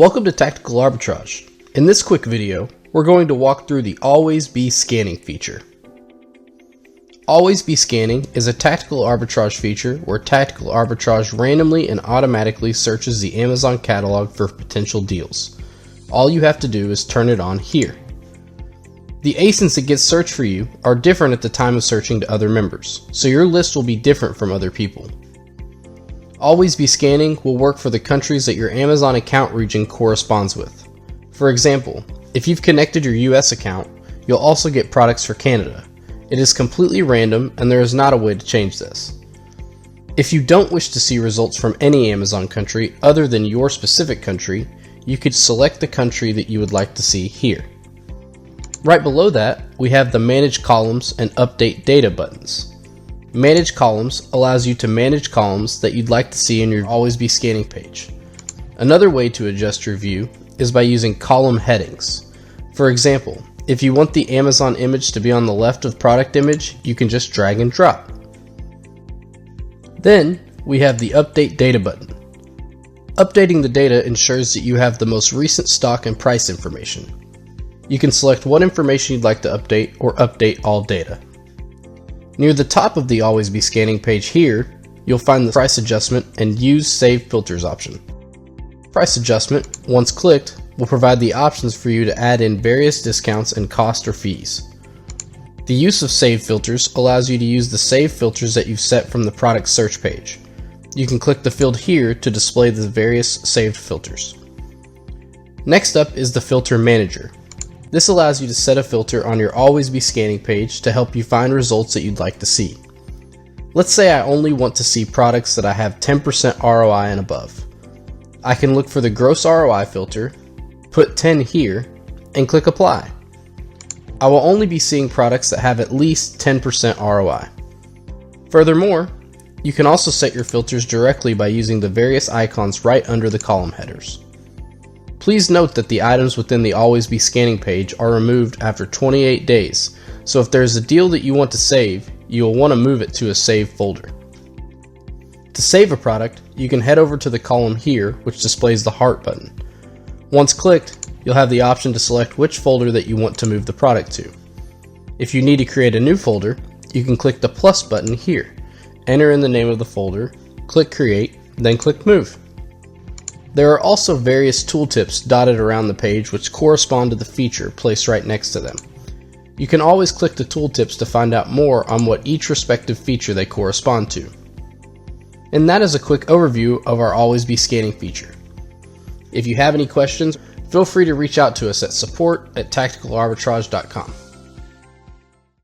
Welcome to Tactical Arbitrage. In this quick video, we're going to walk through the Always Be Scanning feature. Always Be Scanning is a tactical arbitrage feature where Tactical Arbitrage randomly and automatically searches the Amazon catalog for potential deals. All you have to do is turn it on here. The ASINs that get searched for you are different at the time of searching to other members, so your list will be different from other people. Always Be Scanning will work for the countries that your Amazon account region corresponds with. For example, if you've connected your US account, you'll also get products for Canada. It is completely random and there is not a way to change this. If you don't wish to see results from any Amazon country other than your specific country, you could select the country that you would like to see here. Right below that, we have the Manage Columns and Update Data buttons. Manage Columns allows you to manage columns that you'd like to see in your Always Be Scanning page. Another way to adjust your view is by using column headings. For example, if you want the Amazon image to be on the left of product image, you can just drag and drop. Then, we have the Update Data button. Updating the data ensures that you have the most recent stock and price information. You can select what information you'd like to update or update all data. Near the top of the Always Be Scanning page here, you'll find the Price Adjustment and Use Save Filters option. Price Adjustment, once clicked, will provide the options for you to add in various discounts and cost or fees. The use of Save Filters allows you to use the save filters that you've set from the product search page. You can click the field here to display the various saved filters. Next up is the Filter Manager. This allows you to set a filter on your Always Be Scanning page to help you find results that you'd like to see. Let's say I only want to see products that I have 10% ROI and above. I can look for the Gross ROI filter, put 10 here, and click Apply. I will only be seeing products that have at least 10% ROI. Furthermore, you can also set your filters directly by using the various icons right under the column headers. Please note that the items within the Always Be Scanning page are removed after 28 days, so if there is a deal that you want to save, you will want to move it to a save folder. To save a product, you can head over to the column here, which displays the heart button. Once clicked, you'll have the option to select which folder that you want to move the product to. If you need to create a new folder, you can click the plus button here, enter in the name of the folder, click Create, then click Move. There are also various tooltips dotted around the page which correspond to the feature placed right next to them. You can always click the tooltips to find out more on what each respective feature they correspond to. And that is a quick overview of our Always Be Scanning feature. If you have any questions, feel free to reach out to us at support@tacticalarbitrage.com.